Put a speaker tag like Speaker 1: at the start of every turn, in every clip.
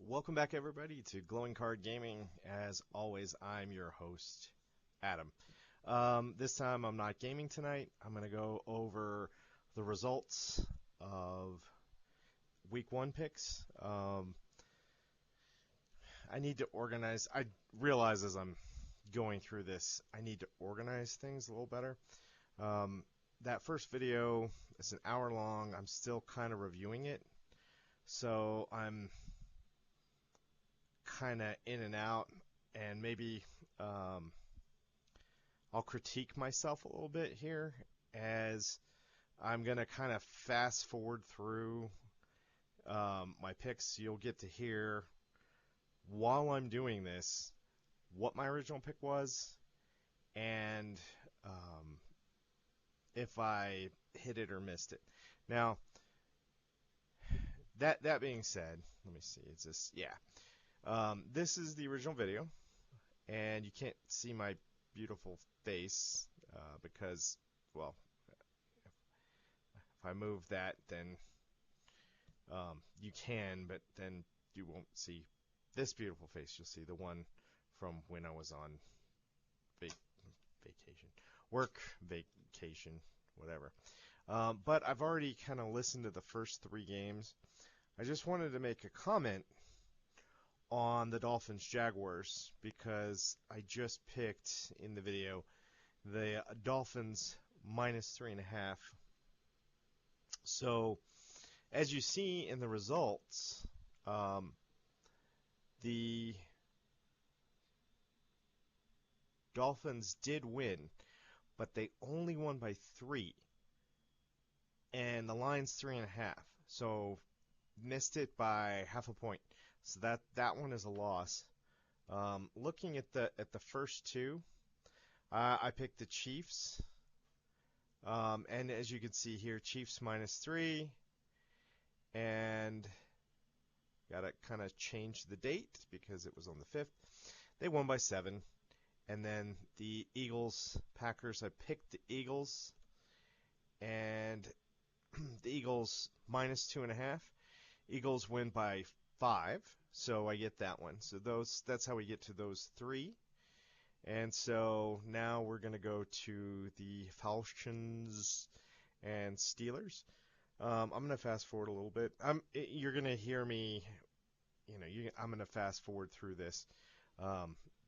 Speaker 1: Welcome back, everybody, to Glowing Card Gaming. As always, I'm your host, Adam. This time, I'm not gaming tonight. I'm going to go over the results of Week 1 picks. I need to organize. I realize as I'm going through this, I need to organize things a little better. That first video is an hour long. I'm still kind of reviewing it. So I'm kind of in and out, and maybe I'll critique myself a little bit here as I'm going to kind of fast forward through my picks. You'll get to hear while I'm doing this what my original pick was and if I hit it or missed it. Now, that being said, let me see. Is this? Yeah. This is the original video, and you can't see my beautiful face because, well, if I move that, then you can, but then you won't see this beautiful face. You'll see the one from when I was on vacation, work vacation, whatever. But I've already kind of listened to the first three games. I just wanted to make a comment on the Dolphins-Jaguars because I just picked in the video the Dolphins minus 3.5. So, as you see in the results, the Dolphins did win, but they only won by 3, and the line's 3.5. So, missed it by half a point. So that one is a loss. Looking at the first two, I picked the Chiefs, and as you can see here, Chiefs minus 3, and gotta kind of change the date because it was on the 5th. They won by 7, and then the Eagles Packers. I picked the Eagles, and the Eagles minus 2.5. Eagles win by 5, so I get that one. So that's how we get to those three. And so now we're going to go to the Falcons and Steelers. I'm going to fast forward a little bit. You're going to hear me, I'm going to fast forward through this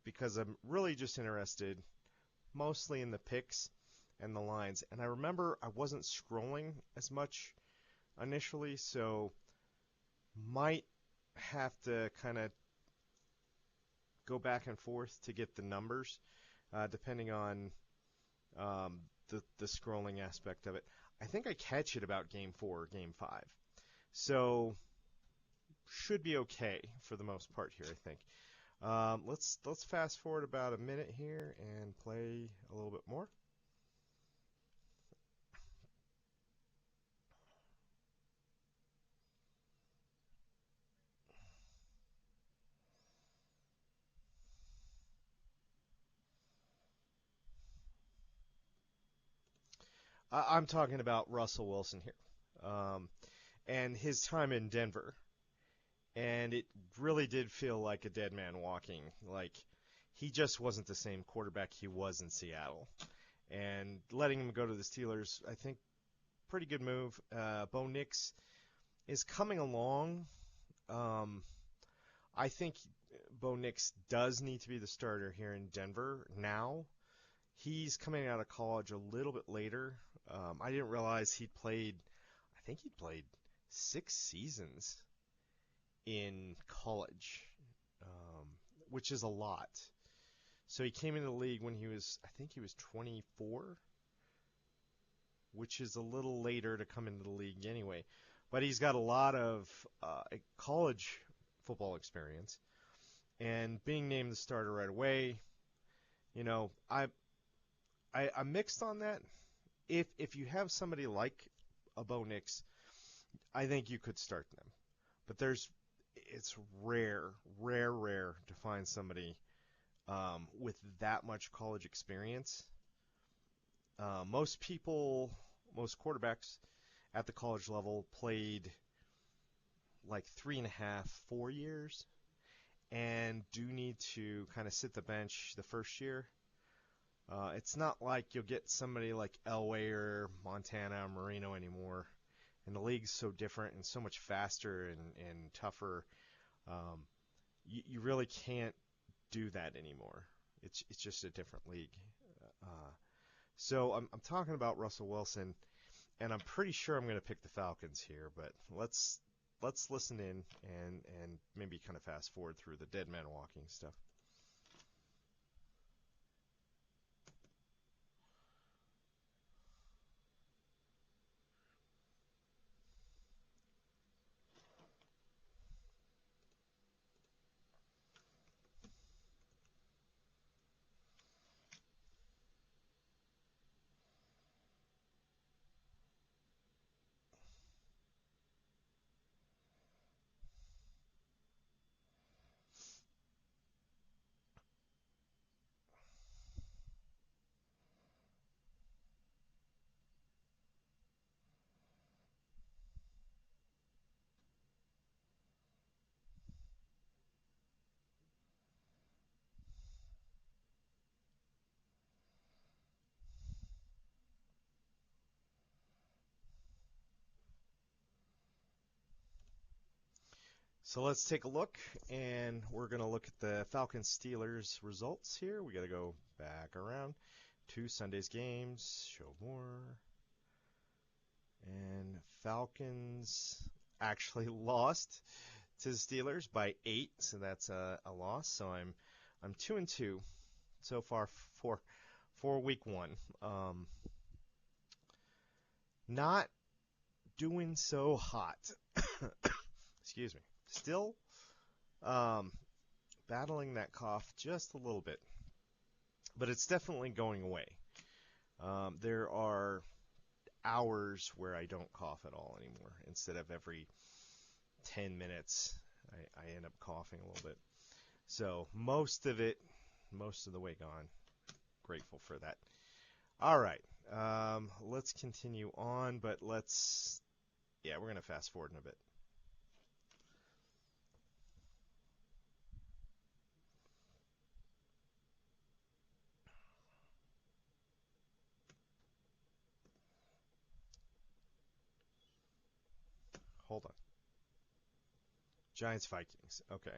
Speaker 1: because I'm really just interested mostly in the picks and the lines. And I remember I wasn't scrolling as much initially, so might have to kind of go back and forth to get the numbers, depending on the scrolling aspect of it. I think I catch it about game 4 or game 5. So should be okay for the most part here, I think. Let's fast forward about a minute here and play a little bit more. I'm talking about Russell Wilson here, and his time in Denver. And it really did feel like a dead man walking. Like, he just wasn't the same quarterback he was in Seattle. And letting him go to the Steelers, I think, pretty good move. Bo Nix is coming along. I think Bo Nix does need to be the starter here in Denver now. He's coming out of college a little bit later. I didn't realize I think he'd played 6 seasons in college, which is a lot. So he came into the league when I think he was 24, which is a little later to come into the league anyway. But he's got a lot of college football experience, and being named the starter right away, I'm mixed on that. If you have somebody like a Bo Nix, I think you could start them. But it's rare to find somebody with that much college experience. Most quarterbacks at the college level played like 3.5, 4 years, and do need to kind of sit the bench the first year. It's not like you'll get somebody like Elway or Montana or Marino anymore. And the league's so different and so much faster and tougher. Um, you really can't do that anymore. It's just a different league. Uh, so I'm talking about Russell Wilson, and I'm pretty sure I'm going to pick the Falcons here. But let's listen in and maybe kind of fast forward through the dead man walking stuff. So let's take a look, and we're going to look at the Falcons Steelers results here. We got to go back around to Sunday's games, show more. And Falcons actually lost to the Steelers by 8, so that's a loss. So I'm 2-2 so far for week 1. Not doing so hot. Excuse me. Still battling that cough just a little bit, but it's definitely going away. There are hours where I don't cough at all anymore. Instead of every 10 minutes, I end up coughing a little bit. So most of the way gone. Grateful for that. All right, let's continue on, but we're going to fast forward in a bit. Hold on. Giants Vikings. Okay.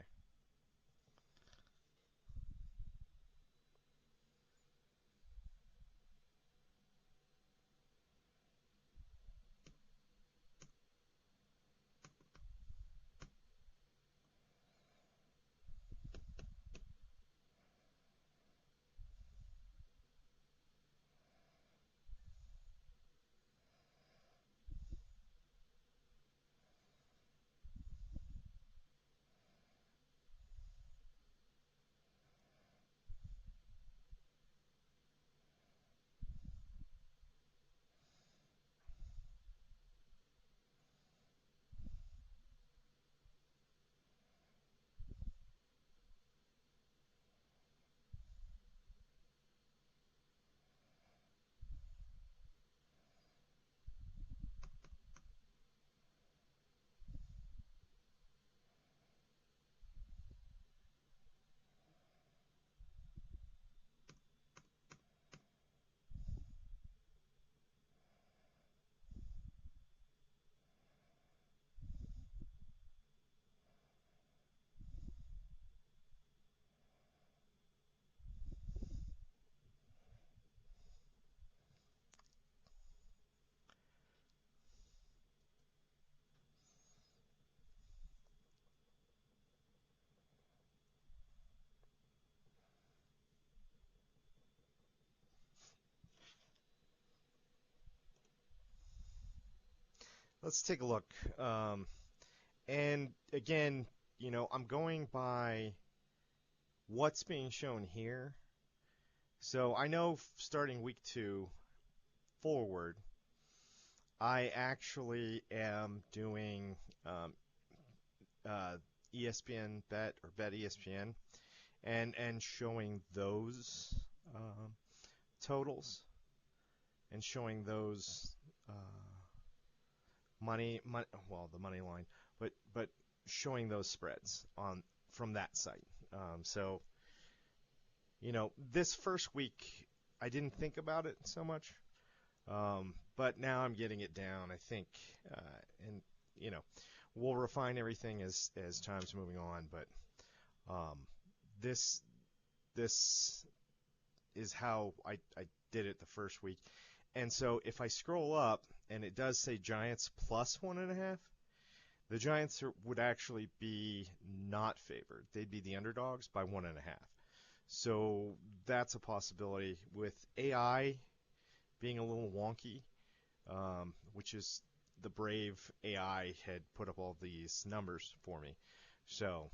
Speaker 1: Let's take a look. And again, I'm going by what's being shown here. So I know starting week 2 forward, I actually am doing ESPN Bet or Bet ESPN and showing those um, totals and showing those uh, money, well, the money line. but showing those spreads on from that site. So this first week I didn't think about it so much, but now I'm getting it down. I think, and you know, we'll refine everything as time's moving on. But um, this this is how I did it the first week. And so if I scroll up and it does say Giants plus 1.5, the Giants would actually be not favored. They'd be the underdogs by 1.5. So that's a possibility. With AI being a little wonky, which is the Brave AI had put up all these numbers for me. So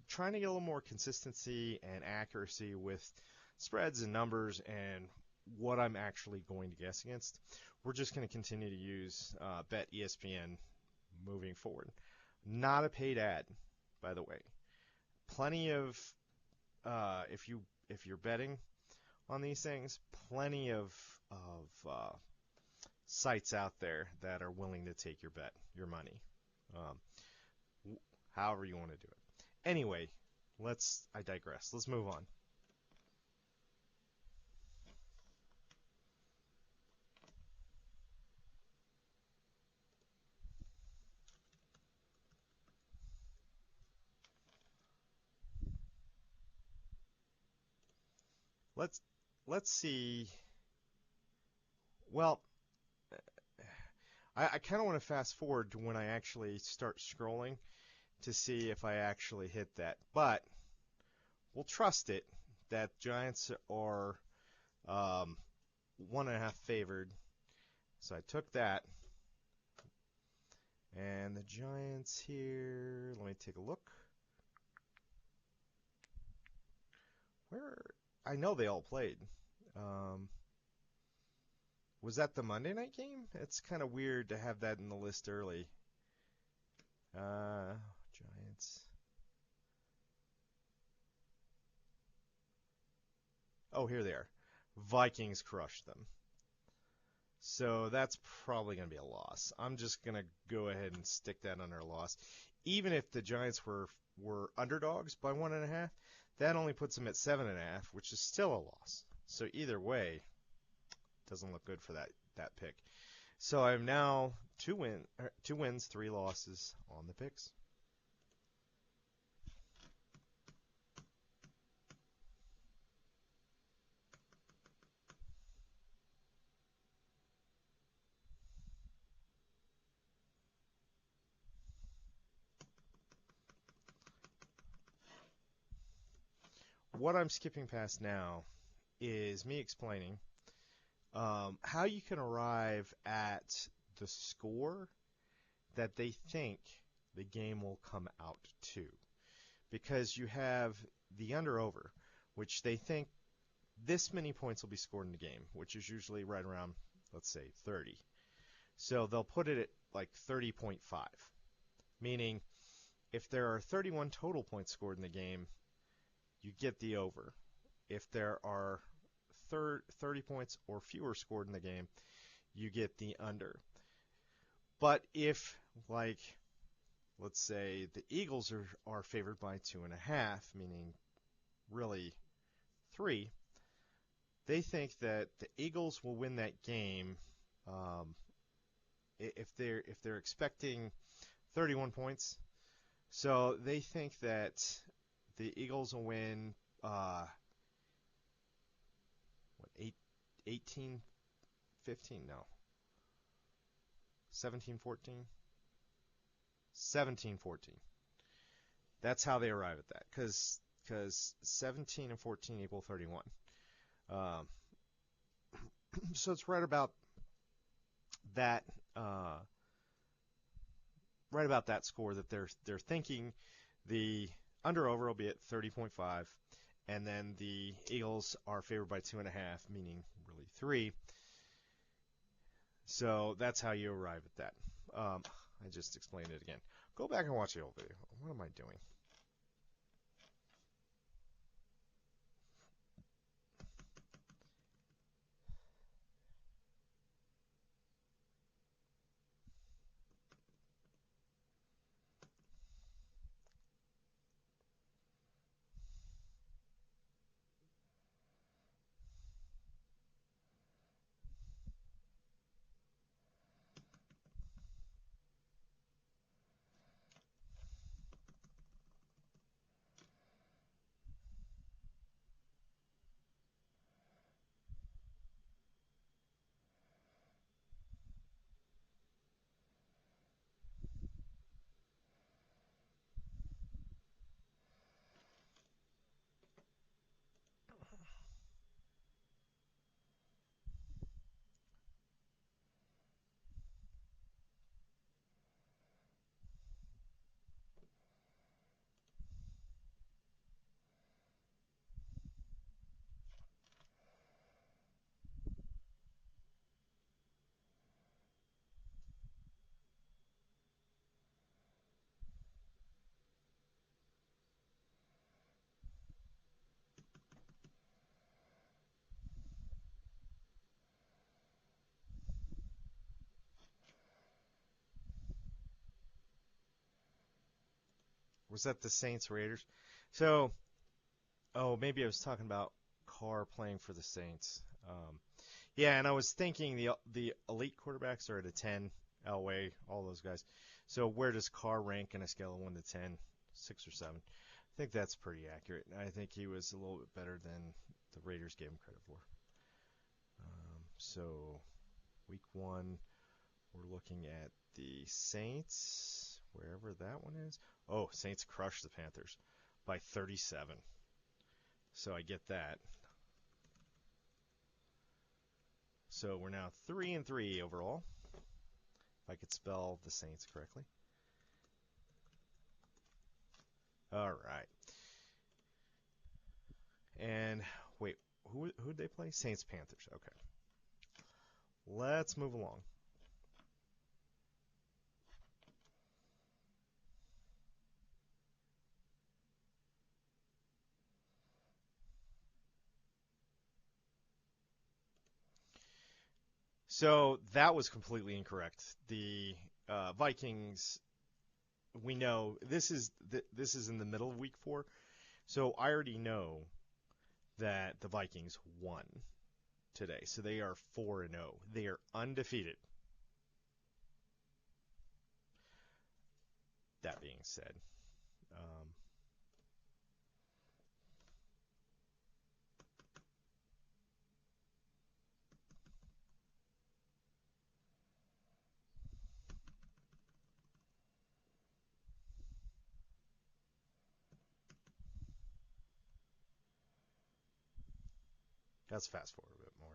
Speaker 1: trying to get a little more consistency and accuracy with spreads and numbers and what I'm actually going to guess against. We're just going to continue to use Bet ESPN moving forward. Not a paid ad, by the way. Plenty of if you're betting on these things, plenty of sites out there that are willing to take your bet, your money, um, however you want to do it. Anyway, I digress. Let's move on. Let's let's see. Well, I kind of want to fast forward to when I actually start scrolling to see if I actually hit that. But we'll trust it that Giants are 1.5 favored. So I took that. And the Giants here, let me take a look. Where? I know they all played. Um, was that the Monday night game? It's kind of weird to have that in the list early. Giants. Oh, here they are. Vikings crushed them. So that's probably going to be a loss. I'm just going to go ahead and stick that under a loss. Even if the Giants were underdogs by 1.5, that only puts them at 7.5, which is still a loss. So either way, doesn't look good for that pick. So I'm now two wins, 3 losses on the picks. What I'm skipping past now is me explaining how you can arrive at the score that they think the game will come out to. Because you have the under-over, which they think this many points will be scored in the game, which is usually right around, let's say, 30. So they'll put it at like 30.5, meaning if there are 31 total points scored in the game, you get the over. If there are 30 points or fewer scored in the game, you get the under. But if, like, let's say the Eagles are favored by 2.5, meaning really 3, they think that the Eagles will win that game if they're expecting 31 points. So they think that the Eagles will win what 18 15 no 17-14 17-14. That's how they arrive at that because 17 and 14 equal 31. Um, so it's that uh, right about that score that they're thinking the under over will be at 30.5, and then the Eagles are favored by 2.5, meaning really 3. So that's how you arrive at that. I just explained it again. Go back and watch the old video. What am I doing? Was that the Saints Raiders? So, oh, maybe I was talking about Carr playing for the Saints. Yeah, and I was thinking the elite quarterbacks are at a 10. Elway, all those guys. So where does Carr rank in a scale of 1 to 10? 6 or 7? I think that's pretty accurate. I think he was a little bit better than the Raiders gave him credit for. So week 1, we're looking at the Saints, wherever that one is. Oh, Saints crushed the Panthers by 37. So I get that. So we're now 3-3 overall. If I could spell the Saints correctly. All right. And wait, who'd they play? Saints Panthers. Okay. Let's move along. So that was completely incorrect. The Vikings, we know this is in the middle of week 4, so I already know that the Vikings won today. So they are 4-0. They are undefeated. That being said, um, let's fast forward a bit more.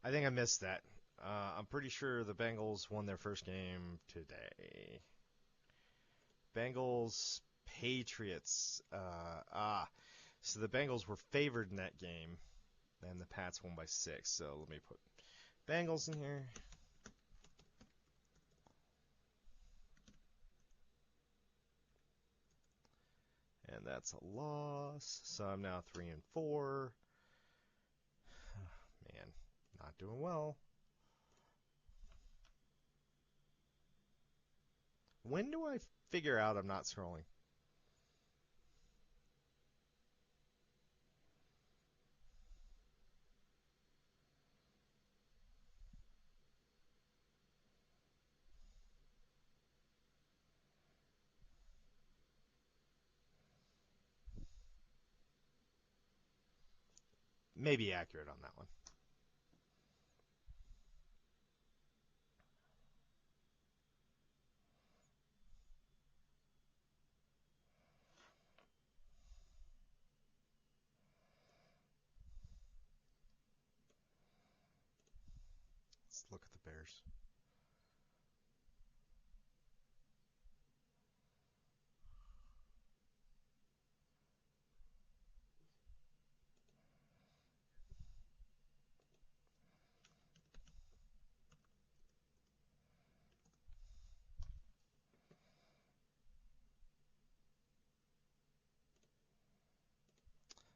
Speaker 1: I think I missed that. I'm pretty sure the Bengals won their first game today. Bengals Patriots. So the Bengals were favored in that game, and the Pats won by 6. So let me put Bengals in here. And that's a loss. So I'm now 3-4. Man, not doing well. When do I figure out I'm not scrolling? Maybe accurate on that one. Let's look at the Bears.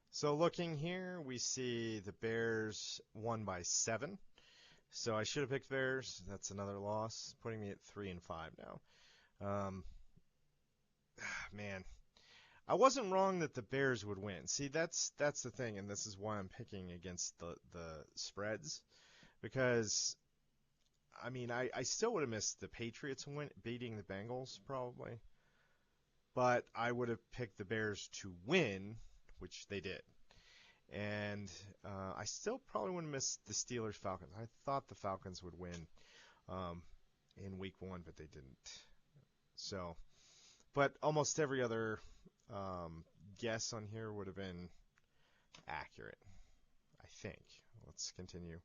Speaker 1: So looking here, we see the Bears won by 7. So I should have picked Bears. That's another loss, putting me at 3-5 now. Man, I wasn't wrong that the Bears would win. See, that's the thing, and this is why I'm picking against the spreads because I mean I still would have missed the Patriots beating the Bengals probably, but I would have picked the Bears to win, which they did. And I still probably wouldn't miss the Steelers Falcons. I thought the Falcons would win um, in week 1, but they didn't. So, but almost every other guess on here would have been accurate, I think. Let's continue.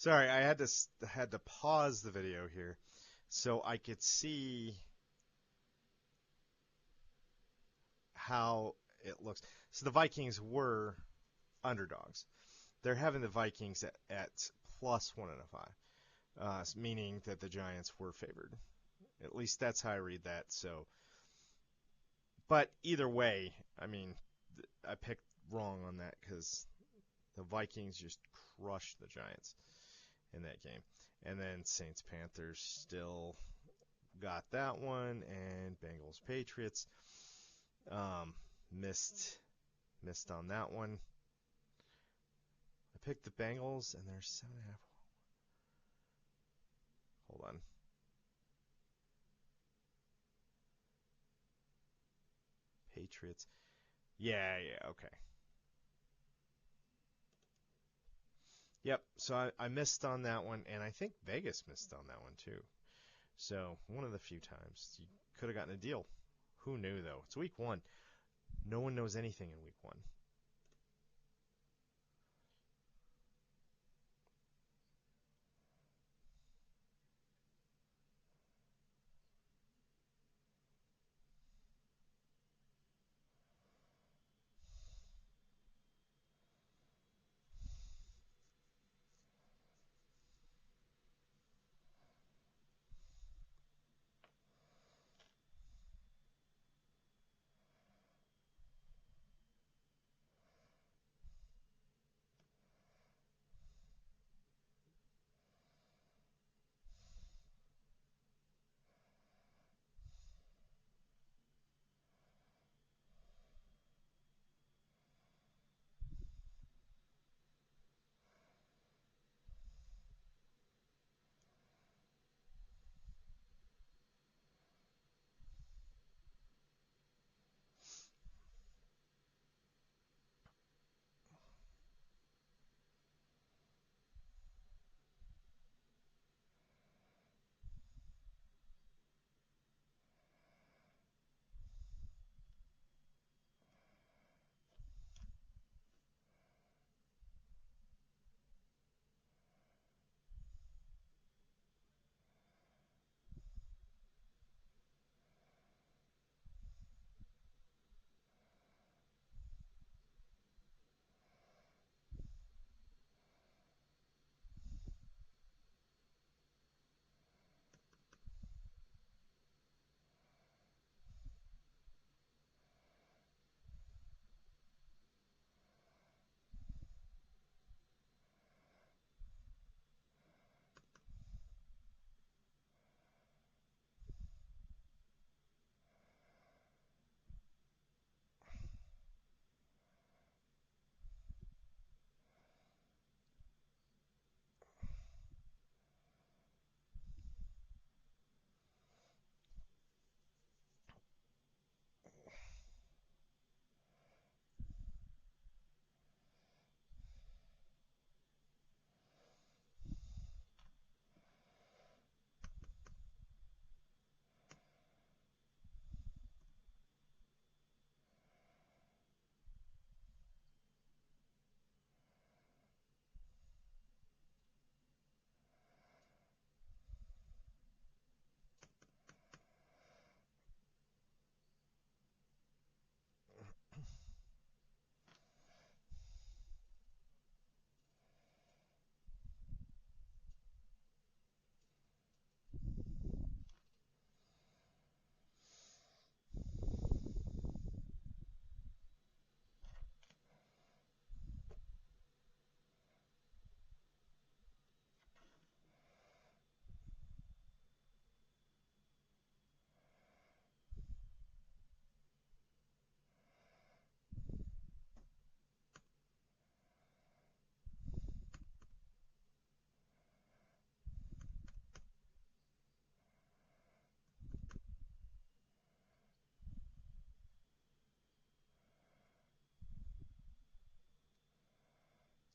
Speaker 1: Sorry, I had to pause the video here so I could see how it looks. So the Vikings were underdogs. They're having the Vikings at plus 1.5, meaning that the Giants were favored. At least that's how I read that. So, but either way, I mean, I picked wrong on that because the Vikings just crushed the Giants in that game. And then Saints Panthers still got that one, and Bengals Patriots um, missed on that one. I picked the Bengals, and they're 7.5. Hold on. Patriots. Yeah, yeah, okay. Yep. So I missed on that one, and I think Vegas missed on that one too. So one of the few times you could have gotten a deal. Who knew though? It's week one. No one knows anything in week one.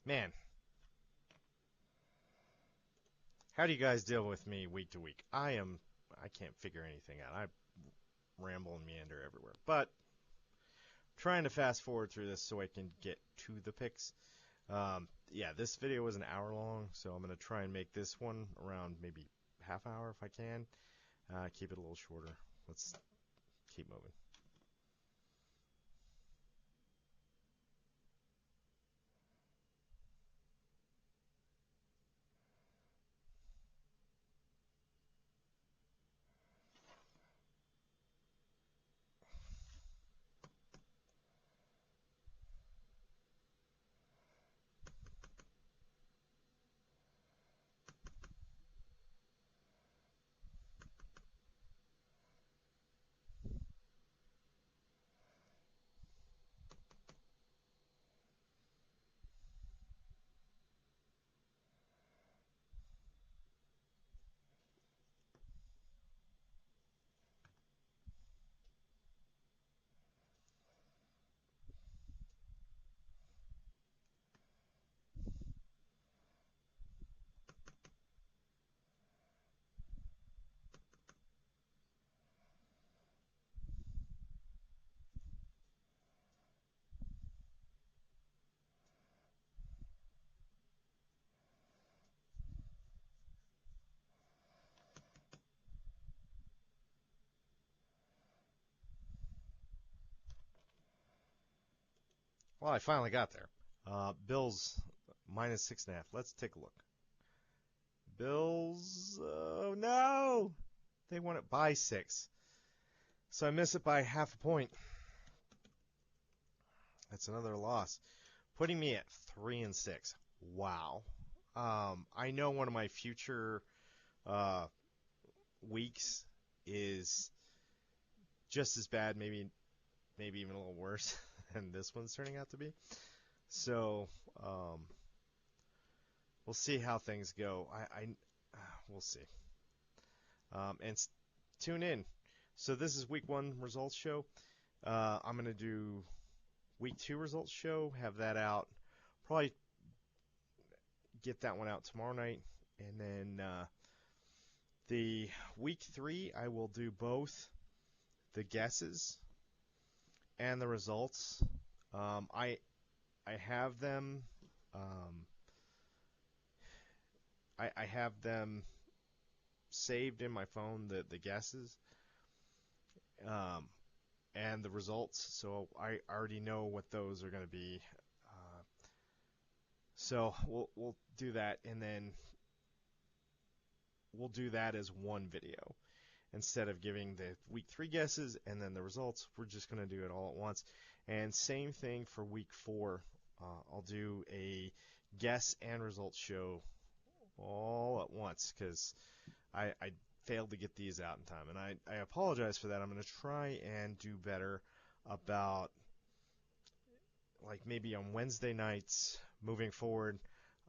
Speaker 1: Man, how do you guys deal with me week to week? I can't figure anything out. I ramble and meander everywhere. But trying to fast forward through this so I can get to the picks. Yeah, this video was an hour long, so I'm gonna try and make this one around maybe half hour if I can. Keep it a little shorter. Let's keep moving. Well, I finally got there. Bills minus 6.5. Let's take a look. Bills, oh no! They won it by 6. So I miss it by half a point. That's another loss. Putting me at 3-6. Wow. I know one of my future uh, weeks is just as bad, maybe even a little worse than this one's turning out to be. So we'll see how things go. We'll see. And tune in. So this is week 1 results show. I'm gonna do week 2 results show. Have that out. Probably get that one out tomorrow night, and then the week 3 I will do both the guesses and the results. I have them. Um, I have them saved in my phone, the guesses um, and the results, so I already know what those are going to be. Uh, so we'll do that, and then we'll do that as one video instead of giving the week 3 guesses and then the results. We're just going to do it all at once. And same thing for week 4. I'll do a guess and results show all at once because I failed to get these out in time, and I apologize for that. I'm going to try and do better about, like, maybe on Wednesday nights moving forward.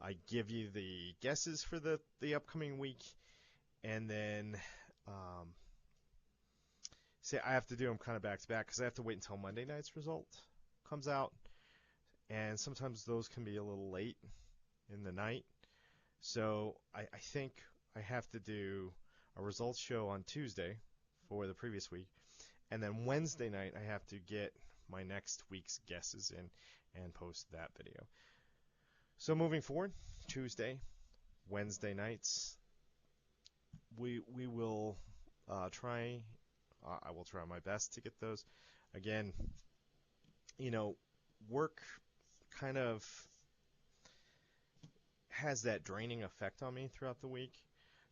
Speaker 1: I give you the guesses for the upcoming week, and then say I have to do them kind of back to back because I have to wait until Monday night's result comes out, and sometimes those can be a little late in the night. So I think I have to do a results show on Tuesday for the previous week, and then Wednesday night I have to get my next week's guesses in and post that video. So moving forward, Tuesday, Wednesday nights, we will try. I will try my best to get those. Again, work kind of has that draining effect on me throughout the week.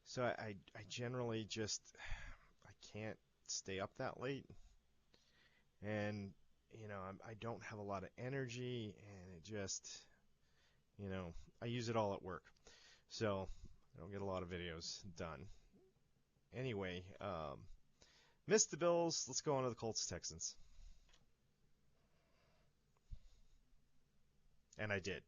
Speaker 1: So I generally just I can't stay up that late, and I don't have a lot of energy, and it just I use it all at work, so I don't get a lot of videos done. Anyway, missed the Bills. Let's go on to the Colts Texans, and I did.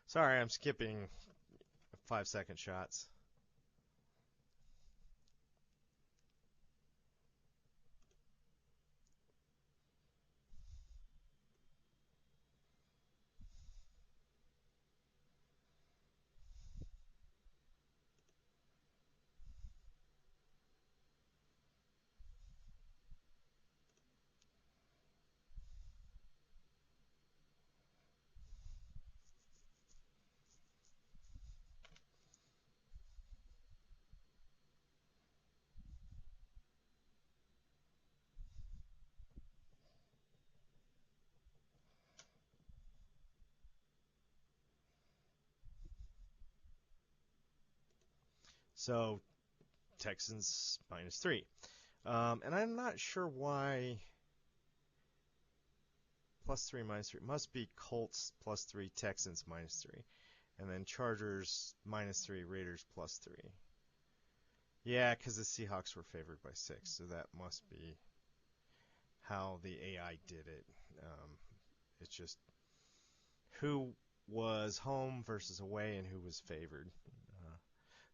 Speaker 1: Sorry, I'm skipping 5-second shots. So Texans -3. And I'm not sure why +3, -3. Must be Colts +3, Texans -3. And then Chargers -3, Raiders +3. Yeah, because the Seahawks were favored by 6, so that must be how the AI did it. It's just who was home versus away and who was favored. Uh,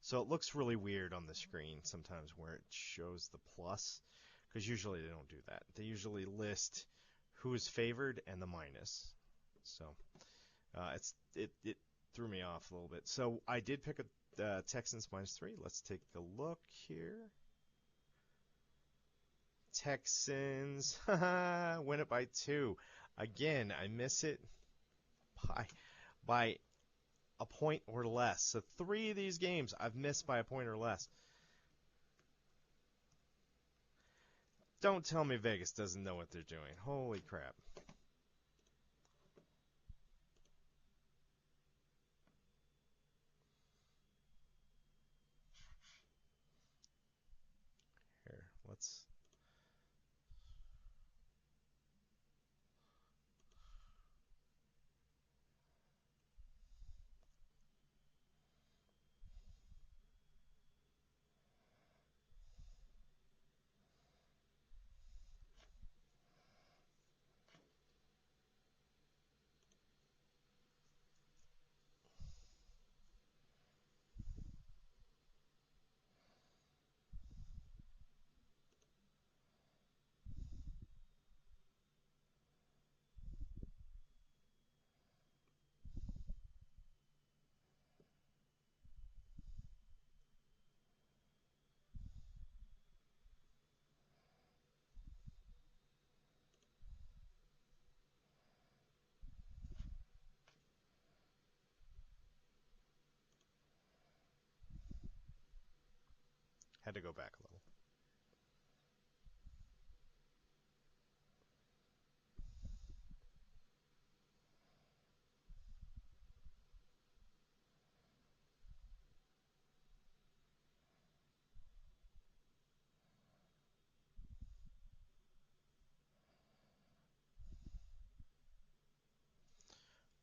Speaker 1: so it looks really weird on the screen sometimes where it shows the plus, because usually they don't do that. They usually list who is favored and the minus. So it threw me off a little bit. So I did pick a Texans -3. Let's take a look here. Texans win it by 2. Again, I miss it by by a point or less. So 3 of these games I've missed by a point or less. Don't tell me Vegas doesn't know what they're doing. Holy crap. Here, let's. Had to go back a little.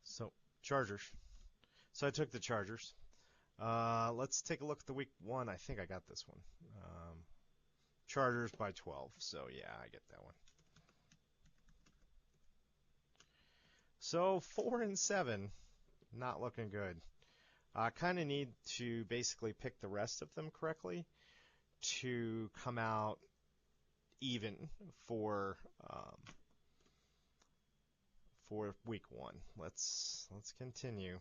Speaker 1: So, Chargers. So I took the Chargers. Let's take a look at the week 1. I think I got this one. Chargers by 12. So, yeah, I get that one. So, 4-7. Not looking good. I kind of need to basically pick the rest of them correctly to come out even for um, for week 1. Let's continue.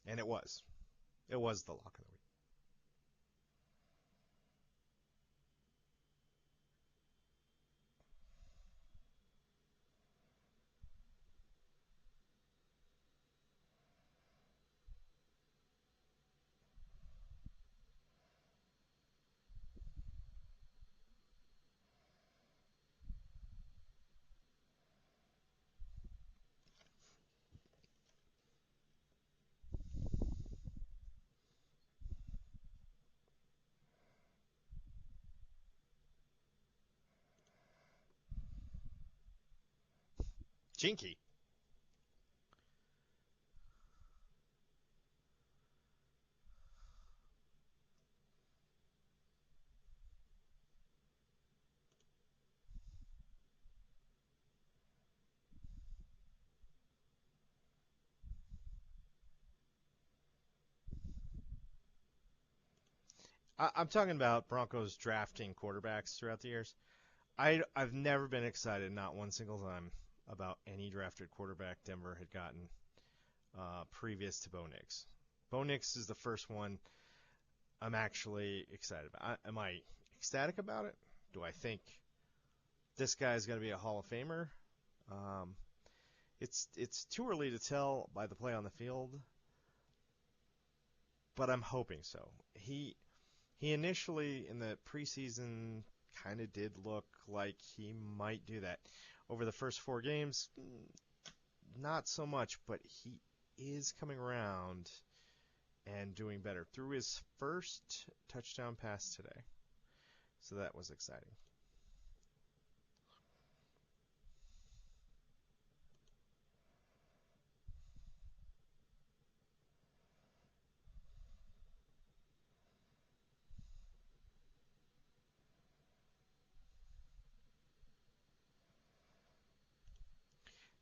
Speaker 1: And it was the lock of the week. Jinky. I'm talking about Broncos drafting quarterbacks throughout the years. I've never been excited, not one single time, about any drafted quarterback Denver had gotten previous to Bo Nix. Bo Nix is the first one I'm actually excited about. Am I ecstatic about it? Do I think this guy's going to be a Hall of Famer? Um, it's too early to tell by the play on the field, but I'm hoping so. He initially in the preseason kind of did look like he might do that. Over the first 4 games, not so much, but he is coming around and doing better. Threw his first touchdown pass today, so that was exciting.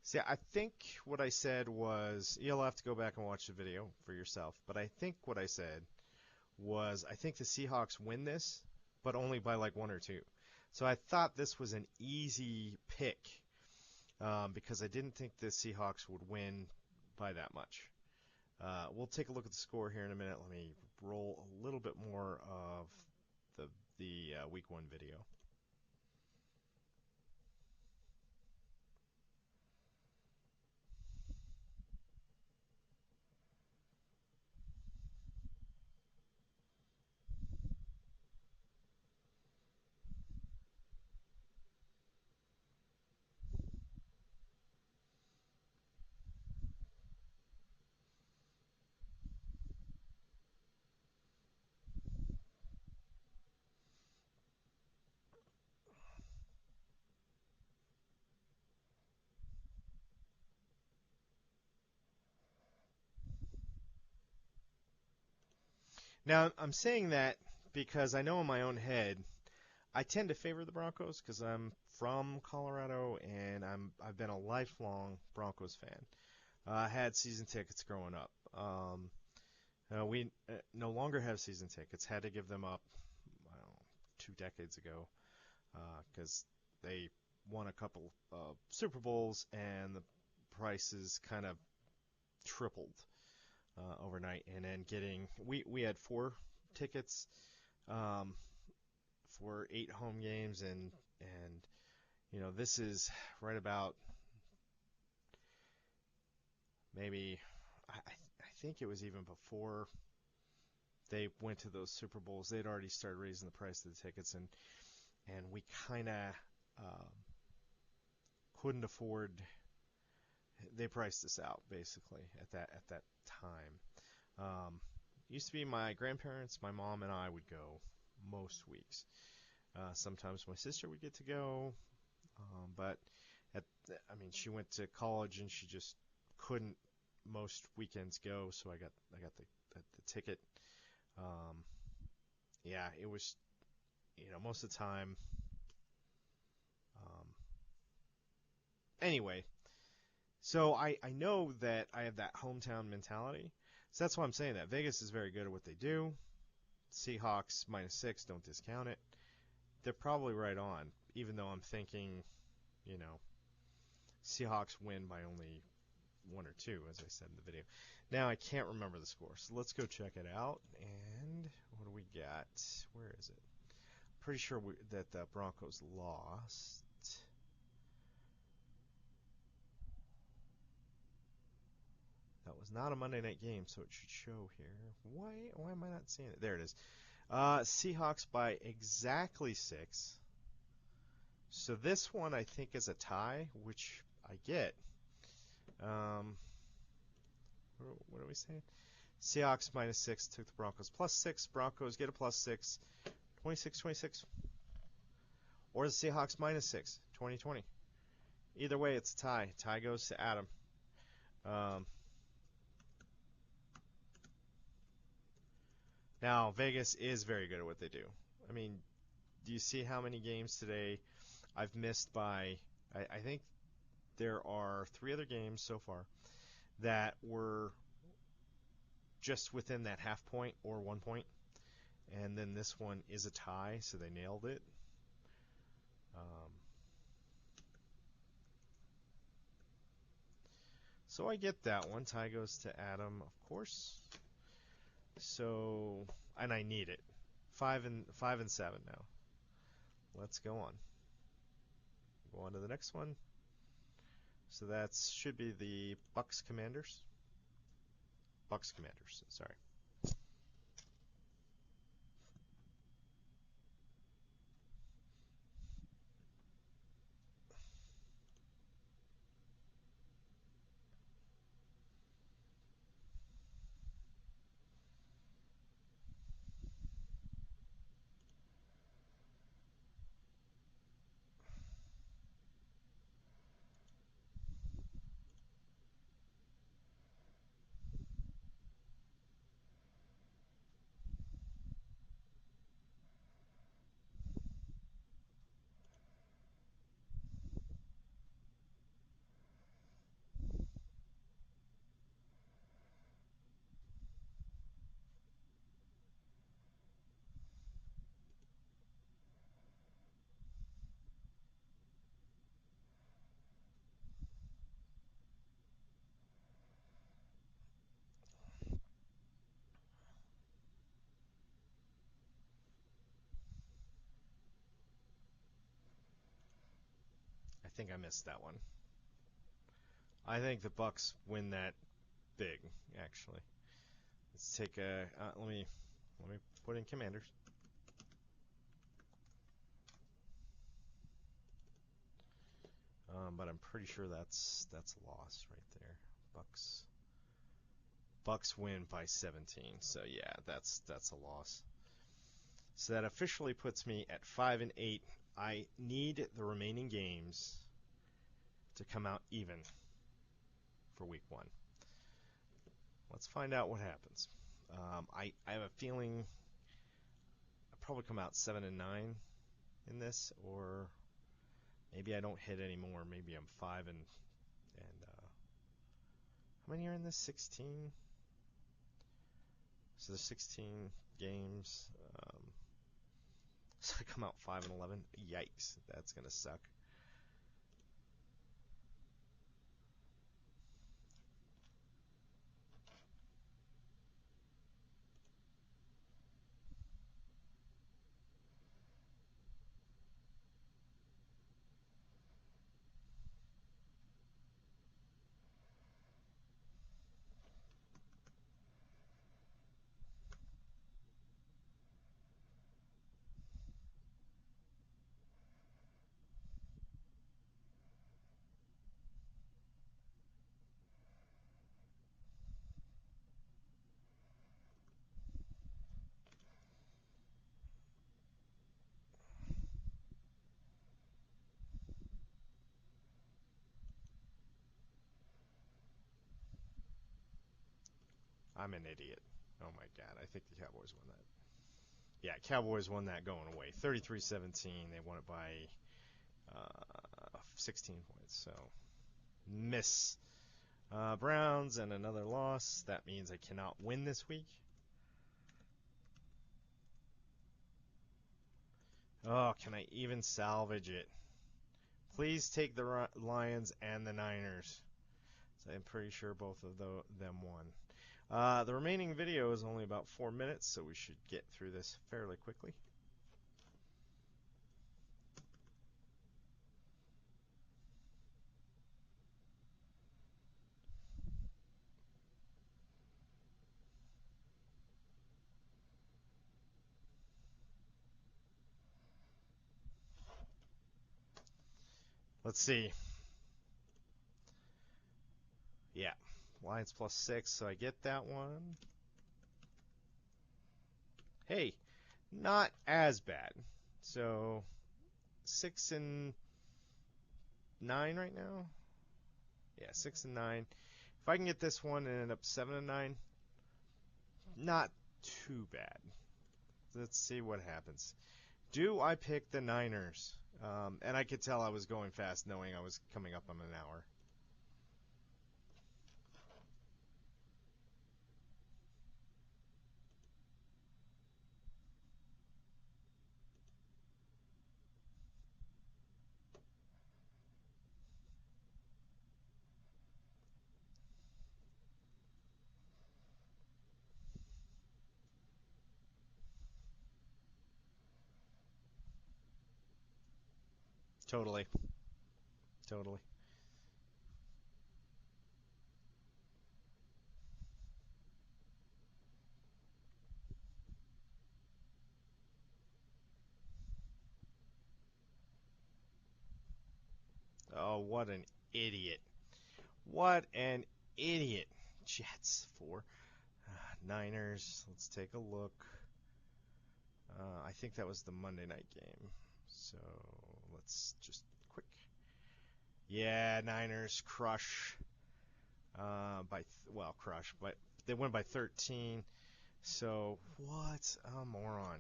Speaker 1: See, I think what I said was, you'll have to go back and watch the video for yourself, but I think what I said was, I think the Seahawks win this, but only by like 1 or 2. So I thought this was an easy pick because I didn't think the Seahawks would win by that much. We'll take a look at the score here in a minute. Let me roll a little bit more of the week 1 video. Now, I'm saying that because I know in my own head I tend to favor the Broncos because I'm from Colorado and I've been a lifelong Broncos fan. I had season tickets growing up. We no longer have season tickets. Had to give them up, I don't know, 2 decades ago because they won a couple Super Bowls and the prices kind of tripled overnight. And then we had 4 tickets um, for 8 home games, and this is right about maybe I think it was even before they went to those Super Bowls. They'd already started raising the price of the tickets, and we kind of couldn't afford. They priced us out basically at that time. Used to be my grandparents, my mom, and I would go most weeks. Sometimes my sister would get to go, but she went to college and she just couldn't most weekends go, so I got the ticket. Um, yeah, it was most of the time. Um, anyway, so I know that I have that hometown mentality, so that's why I'm saying that Vegas is very good at what they do. Seahawks -6, don't discount it. They're probably right on, even though I'm thinking, you know, Seahawks win by only 1 or 2, as I said in the video. Now I can't remember the score, so let's go check it out. And what do we got? Where is it? Pretty sure that the Broncos lost. That was not a Monday night game, so it should show here. Why am I not seeing it? There it is. Seahawks by exactly 6. So this one I think is a tie, which I get. Um, what are we saying? Seahawks -6 took the Broncos +6. Broncos get a +6. 26-26. Or the Seahawks -6. 2020. Either way, it's a tie. Tie goes to Adam. Um, Now, Vegas is very good at what they do. I mean, do you see how many games today I've missed by? I think there are 3 other games so far that were just within that half point or 1 point, and then this one is a tie, so they nailed it. Um, so I get that one. Tie goes to Adam, of course. So, and I need it. 5 and 7 now. Let's go on. Go on to the next one. So that should be the Bucks Commanders. Bucks Commanders, sorry. think I missed that one. I think the Bucks win that big, actually. Let's take a let me put in Commanders. But I'm pretty sure that's a loss right there. Bucks win by 17. So yeah, that's a loss. So that officially puts me at 5-8. I need the remaining games to come out even for week 1. Let's find out what happens. I have a feeling I'll probably come out 7-9 in this, or maybe I don't hit anymore. Maybe I'm 5 and how many are in this? 16. So there's 16 games. So I come out 5-11. Yikes, that's gonna suck. I'm an idiot. Oh my god, I think the Cowboys won that. Yeah, Cowboys won that going away. 33-17. They won it by 16 points. So miss. Browns and another loss. That means I cannot win this week. Oh, can I even salvage it? Please take the Lions and the Niners. So I'm pretty sure both of them won. The remaining video is only about 4 minutes, so we should get through this fairly quickly. Let's see. Yeah, Lions +6, so I get that one. Hey, not as bad. So 6-9 right now. Yeah, 6-9. If I can get this one and end up 7-9, not too bad. Let's see what happens. Do I pick the Niners? And I could tell I was going fast knowing I was coming up on an hour. Totally. Totally. Oh, what an idiot. What an idiot. Jets 4. Niners. Let's take a look. I think that was the Monday night game. So let's just quick. Yeah, Niners crush. Crush, but they win by 13. So what a moron.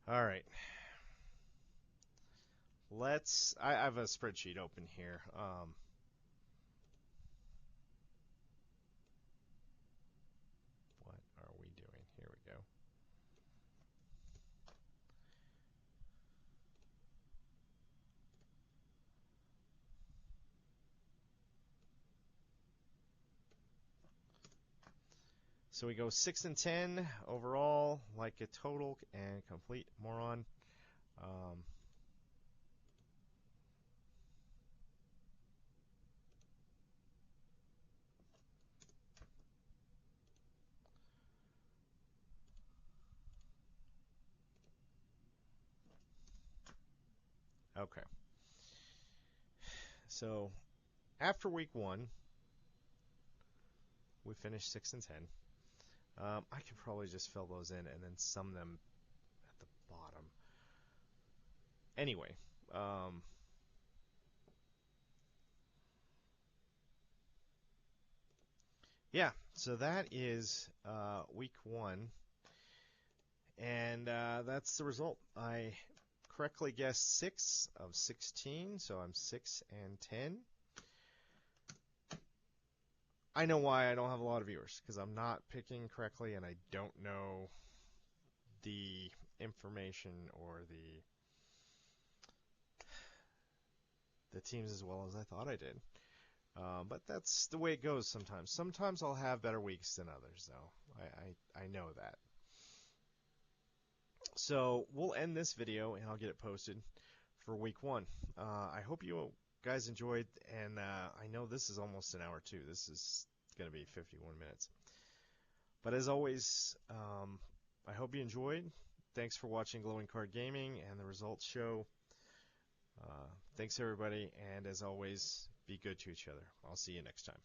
Speaker 1: All right. I have a spreadsheet open here. So we go 6 and 10 overall, like a total and complete moron. Um, okay. So after week 1, we finished 6 and 10. I could probably just fill those in and then sum them at the bottom. Anyway, um, yeah, so that is week 1, and that's the result. I correctly guessed 6 of 16, so I'm 6 and 10. I know why I don't have a lot of viewers, because I'm not picking correctly and I don't know the information or the teams as well as I thought I did. But that's the way it goes sometimes. Sometimes I'll have better weeks than others, though. I know that. So we'll end this video and I'll get it posted for week 1. I hope you guys enjoyed, and I know this is almost an hour too. This is going to be 51 minutes. But as always, I hope you enjoyed. Thanks for watching Glowing Card Gaming and the results show. Thanks everybody, and as always, be good to each other. I'll see you next time.